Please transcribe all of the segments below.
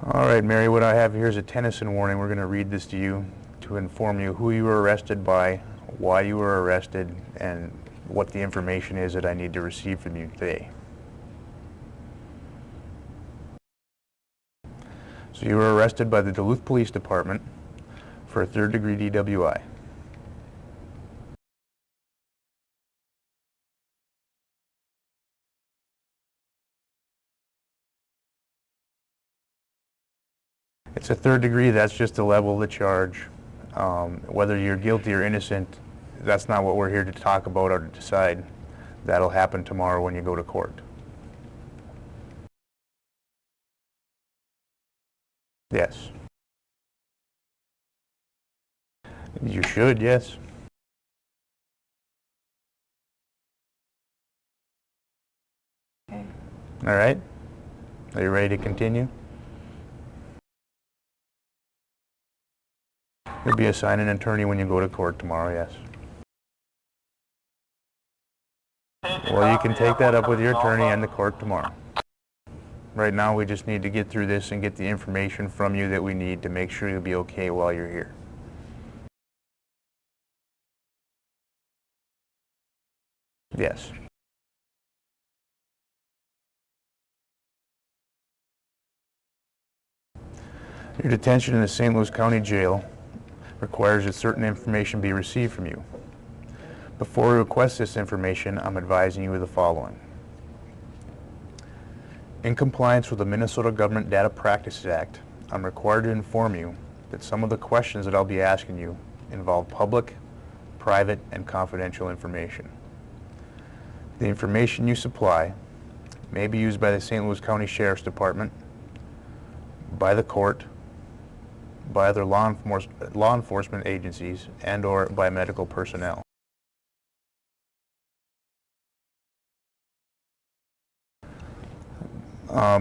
All right, Mary, what I have here is a Tennyson warning. We're going to read this to you to inform you who you were arrested by, why you were arrested, and what the information is that I need to receive from you today. So you were arrested by the Duluth Police Department for a third-degree DWI. It's a third degree, that's just the level of the charge. Whether you're guilty or innocent, that's not what we're here to talk about or to decide. That'll happen tomorrow when you go to court. Yes. You should, yes. Okay. All right. Are you ready to continue? You'll be assigned an attorney when you go to court tomorrow, yes. Well, you can take that up with your attorney and the court tomorrow. Right now, we just need to get through this and get the information from you that we need to make sure you'll be okay while you're here. Yes. Your detention in the St. Louis County Jail requires that certain information be received from you. Before we request this information, I'm advising you of the following. In compliance with the Minnesota Government Data Practices Act, I'm required to inform you that some of the questions that I'll be asking you involve public, private, and confidential information. The information you supply may be used by the St. Louis County Sheriff's Department, by the court, by other law enforcement agencies, and/or by medical personnel.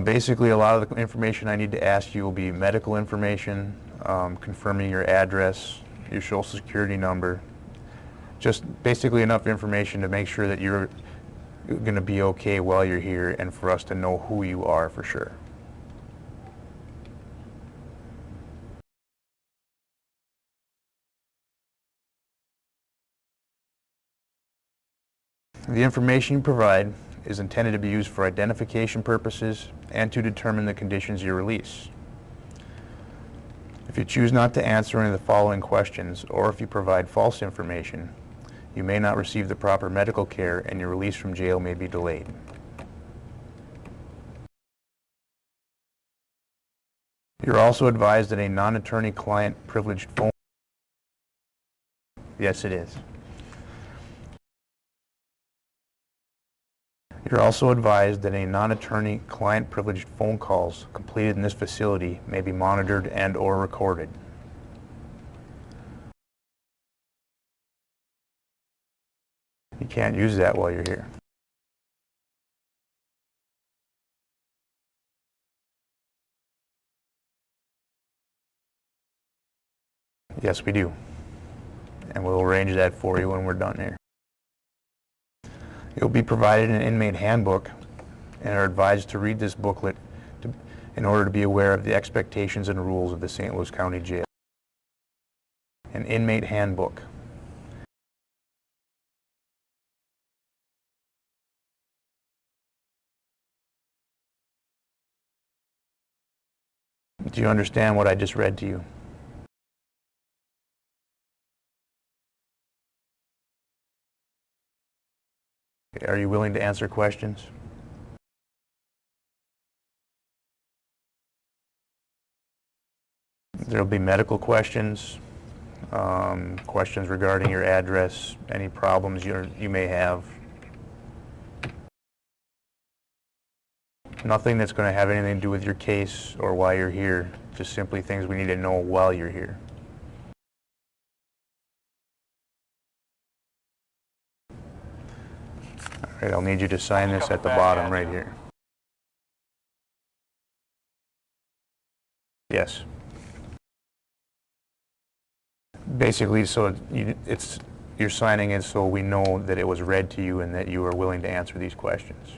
Basically, a lot of the information I need to ask you will be medical information, confirming your address, your social security number, just basically enough information to make sure that you're going to be okay while you're here and for us to know who you are for sure. The information you provide is intended to be used for identification purposes and to determine the conditions you release. If you choose not to answer any of the following questions, or if you provide false information, you may not receive the proper medical care and your release from jail may be delayed. You're also advised that a non-attorney client privileged phone. Yes, it is. You're also advised that any non-attorney client privileged phone calls completed in this facility may be monitored and/or recorded. You can't use that while you're here. Yes, we do. And we'll arrange that for you when we're done here. You'll be provided an inmate handbook and are advised to read this booklet in order to be aware of the expectations and rules of the St. Louis County Jail. An inmate handbook. Do you understand what I just read to you? Are you willing to answer questions? There will be medical questions, questions regarding your address, any problems you may have. Nothing that's going to have anything to do with your case or why you're here, just simply things we need to know while you're here. All right, I'll need you to sign this at the bottom right here. Yes. Basically, so you're signing it so we know that it was read to you and that you are willing to answer these questions.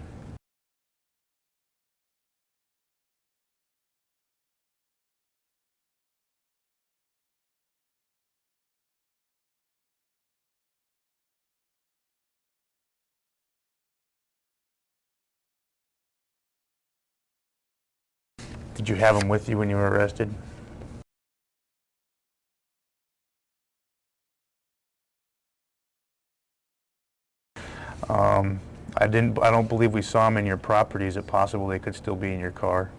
Did you have them with you when you were arrested? I don't believe we saw them in your property. Is it possible they could still be in your car?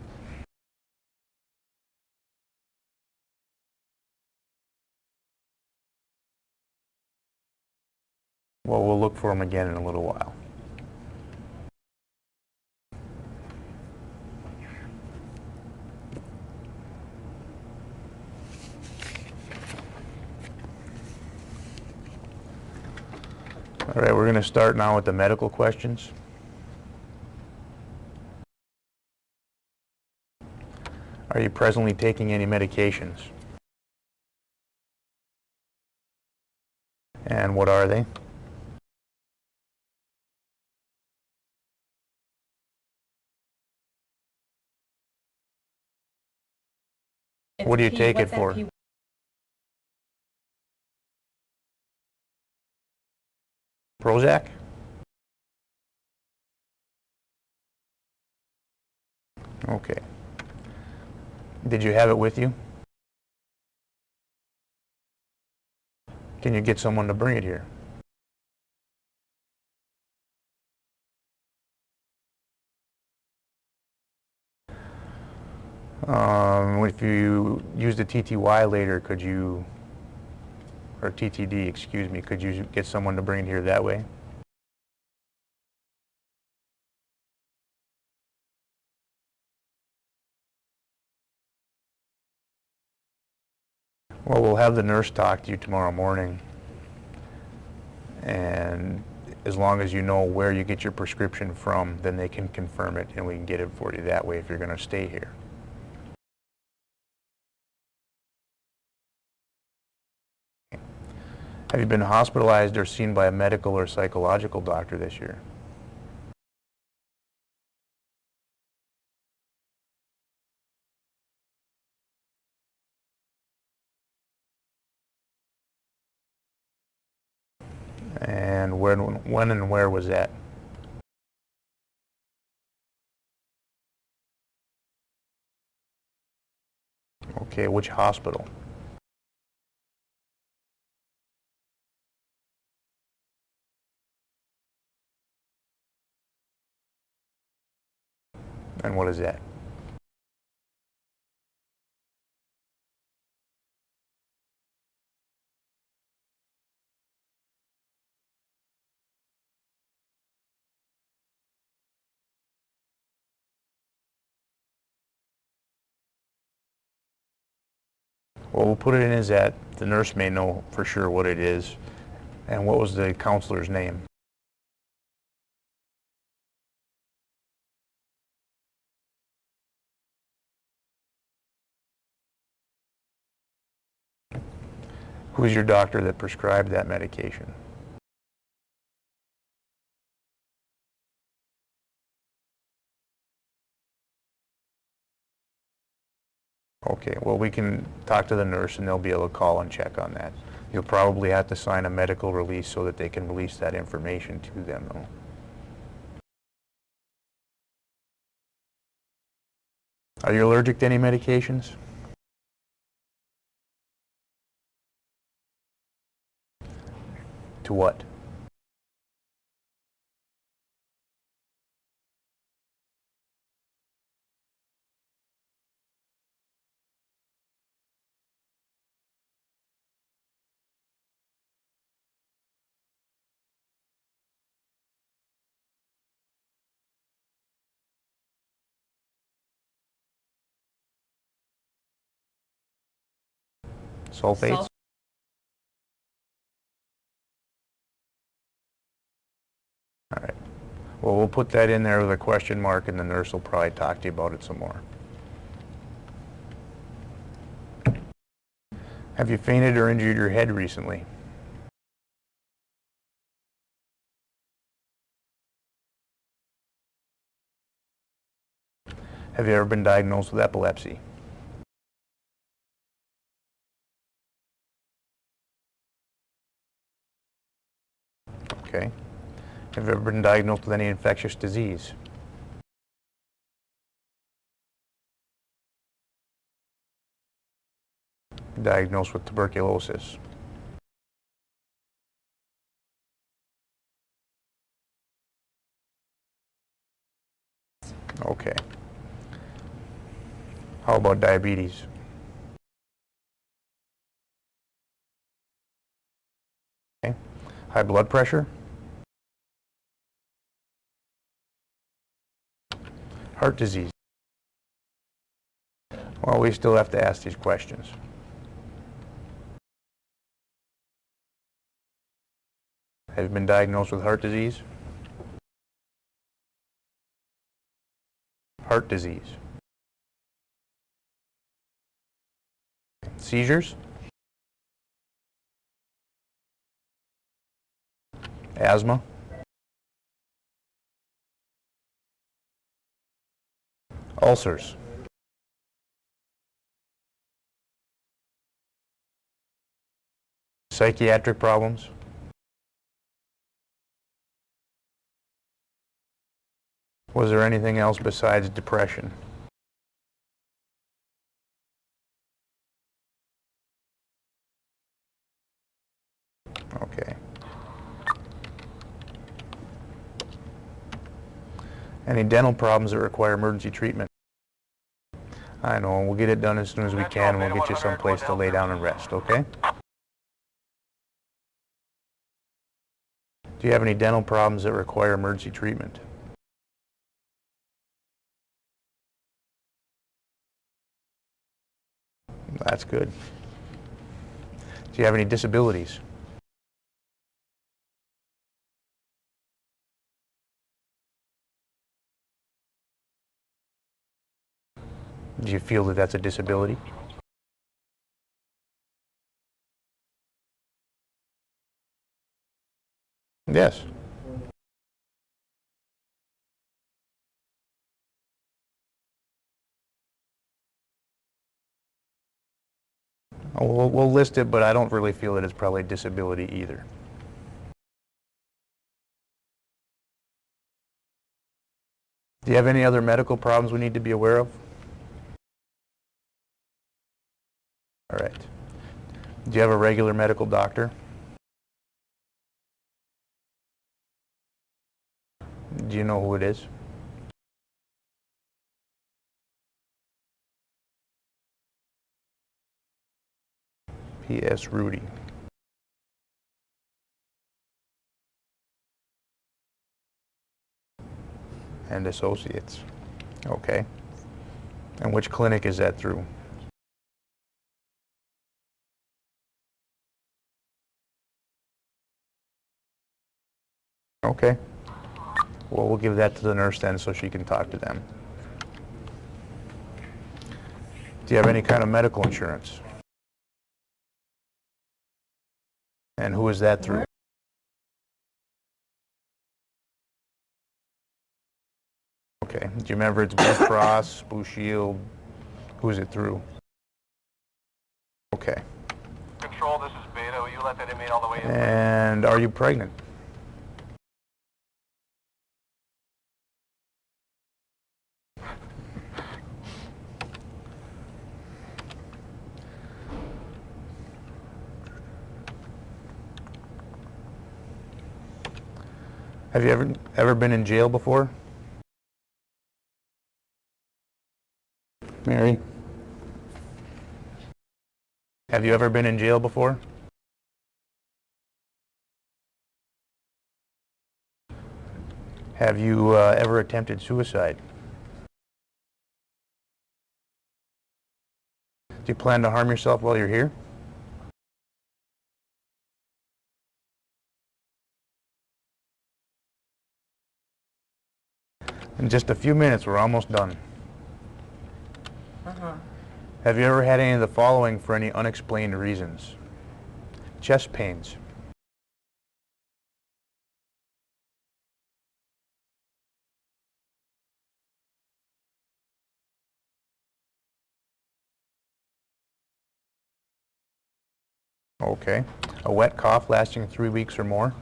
Well, we'll look for them again in a little while. All right, we're going to start now with the medical questions. Are you presently taking any medications? And what are they? What do you take it for? Prozac? Okay. Did you have it with you? Can you get someone to bring it here? If you used a TTY later, could you, or TTD, excuse me, could you get someone to bring it here that way? Well, we'll have the nurse talk to you tomorrow morning, and as long as you know where you get your prescription from, then they can confirm it and we can get it for you that way if you're going to stay here. Have you been hospitalized or seen by a medical or psychological doctor this year? And when and where was that? Okay, which hospital? And what is that? Well, we'll put it in as that. The nurse may know for sure what it is. And what was the counselor's name? Who's your doctor that prescribed that medication? Okay, well, we can talk to the nurse and they'll be able to call and check on that. You'll probably have to sign a medical release so that they can release that information to them, though. Are you allergic to any medications? To what? Sulfates? All right. Well, we'll put that in there with a question mark and the nurse will probably talk to you about it some more. Have you fainted or injured your head recently? Have you ever been diagnosed with epilepsy? Okay. Have you ever been diagnosed with any infectious disease? diagnosed with tuberculosis. Okay. How about diabetes? Okay. High blood pressure? Heart disease? Well, we still have to ask these questions. Have you been diagnosed with heart disease? Heart disease. Seizures? Asthma? Ulcers? Psychiatric problems? Was there anything else besides depression? Okay. Any dental problems that require emergency treatment? I know, we'll get it done as soon as we can, and we'll get you someplace to lay down and rest, okay? Do you have any dental problems that require emergency treatment? That's good. Do you have any disabilities? Do you feel that that's a disability? Yes. We'll list it, but I don't really feel that it's probably a disability either. Do you have any other medical problems we need to be aware of? All right. Do you have a regular medical doctor? Do you know who it is? P.S. Rudy. And Associates. Okay. And which clinic is that through? Okay. Well, we'll give that to the nurse then so she can talk to them. Do you have any kind of medical insurance? And who is that through? Okay. Do you remember it's Blue Cross, Blue Shield? Who is it through? Okay. Control, this is Beta. Will you let that inmate all the way in? And are you pregnant? Have you ever been in jail before? Mary? Have you ever been in jail before? Have you ever attempted suicide? Do you plan to harm yourself while you're here? In just a few minutes, we're almost done. Have you ever had any of the following for any unexplained reasons? Chest pains, okay. A wet cough lasting 3 weeks or more,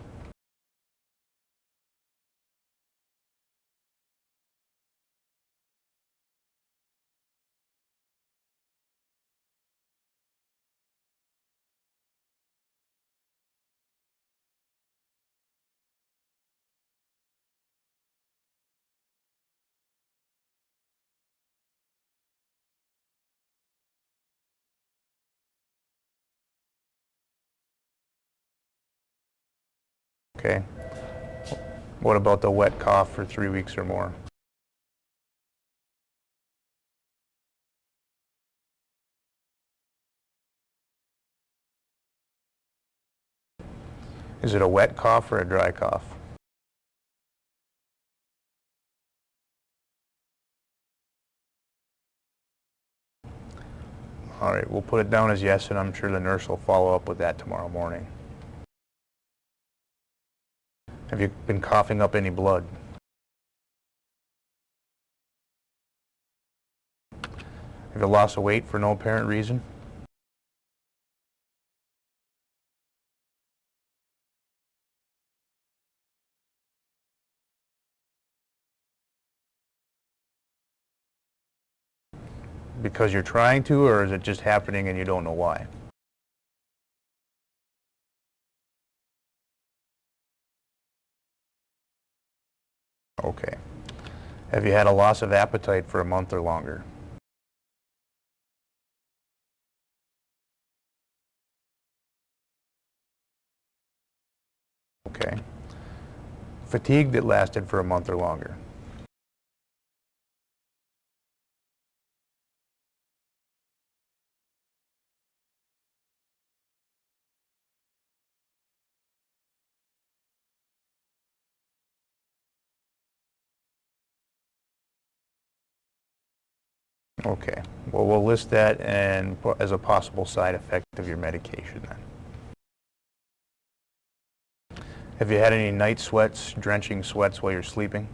Okay. What about the wet cough for 3 weeks or more? Is it a wet cough or a dry cough? All right, we'll put it down as yes, and I'm sure the nurse will follow up with that tomorrow morning. Have you been coughing up any blood? Have you lost weight for no apparent reason? Because you're trying to, or is it just happening and you don't know why? Okay. Have you had a loss of appetite for a month or longer? Okay. Fatigue that lasted for a month or longer? Okay. Well, we'll list that and as a possible side effect of your medication then. Have you had any night sweats, drenching sweats while you're sleeping?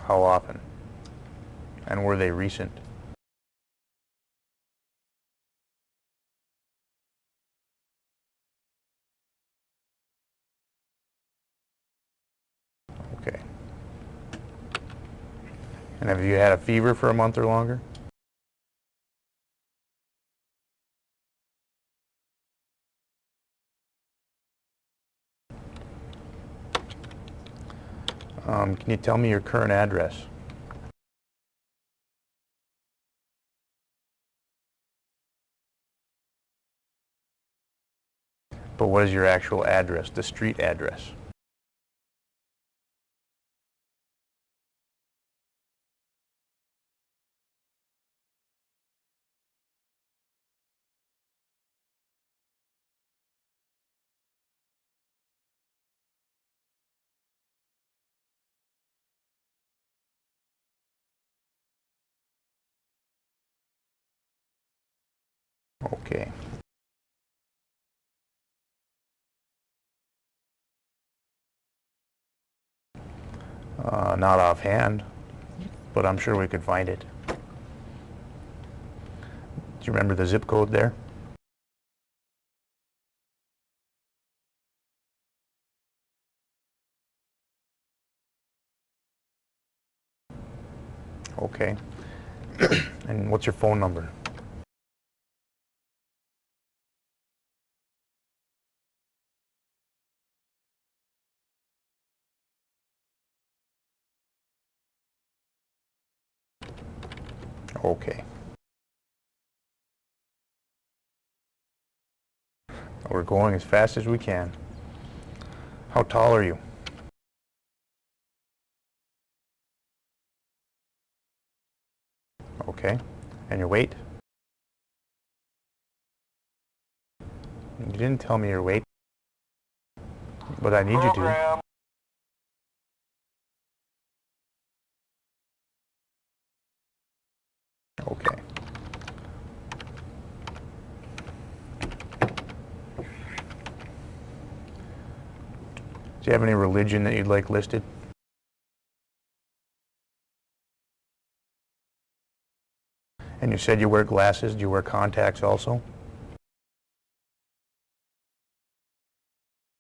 How often? And were they recent? Okay. And have you had a fever for a month or longer? Can you tell me your current address? But what is your actual address, the street address? Okay. Not offhand, but I'm sure we could find it. Do you remember the zip code there? Okay. And what's your phone number? Okay. We're going as fast as we can. How tall are you? Okay. And your weight? You didn't tell me your weight, but I need you to. Program. Okay. Do you have any religion that you'd like listed? And you said you wear glasses. Do you wear contacts also?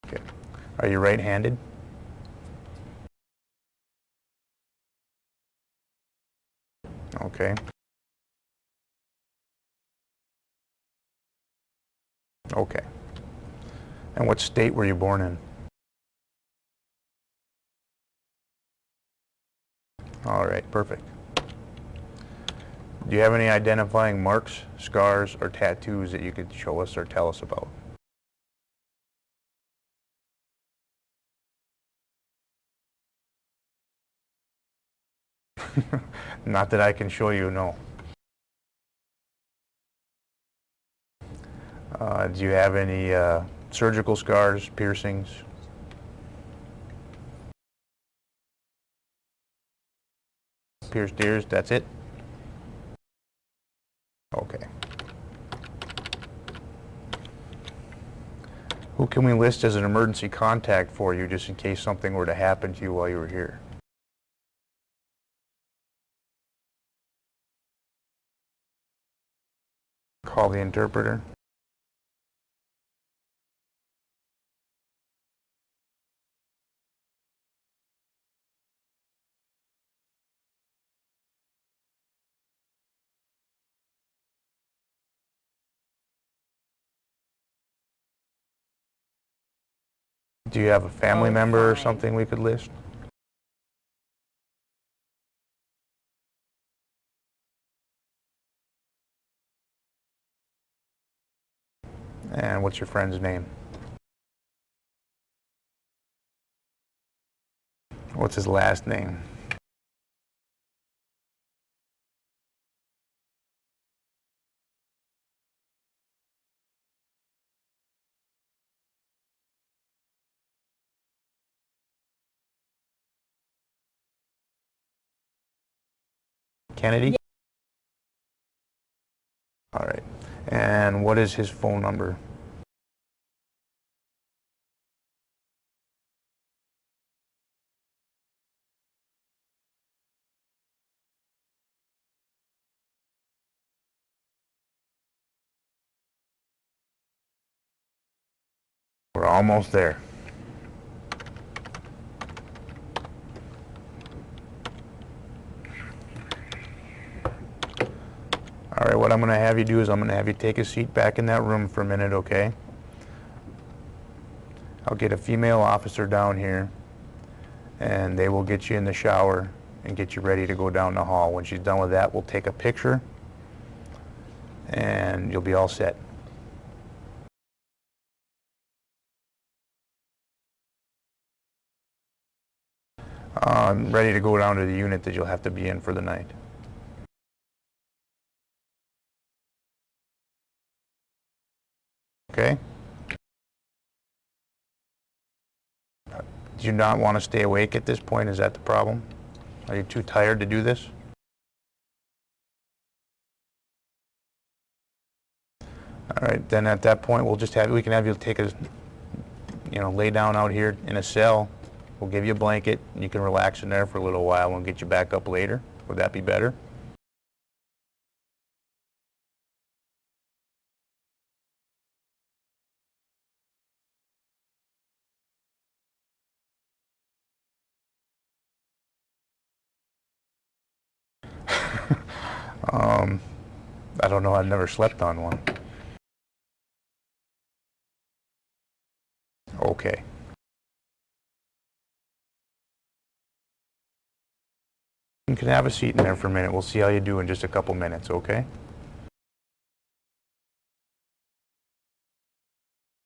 Okay. Are you right-handed? Okay. Okay. And what state were you born in? All right, perfect. Do you have any identifying marks, scars, or tattoos that you could show us or tell us about? Not that I can show you, no. Do you have any surgical scars, piercings? Pierced ears, that's it? Okay. Who can we list as an emergency contact for you just in case something were to happen to you while you were here? Call the interpreter. Do you have a family member or something we could list? And what's your friend's name? What's his last name? Kennedy? Yeah. All right. And what is his phone number? We're almost there. All right, what I'm going to have you do is I'm going to have you take a seat back in that room for a minute, okay? I'll get a female officer down here, and they will get you in the shower and get you ready to go down the hall. When she's done with that, we'll take a picture, and you'll be all set. I'm ready to go down to the unit that you'll have to be in for the night. Okay? Do you not want to stay awake at this point? Is that the problem? Are you too tired to do this? All right, then at that point we can have you take a, lay down out here in a cell. We'll give you a blanket and you can relax in there for a little while and we'll get you back up later. Would that be better? I don't know, I've never slept on one. Okay. You can have a seat in there for a minute. We'll see how you do in just a couple minutes, okay?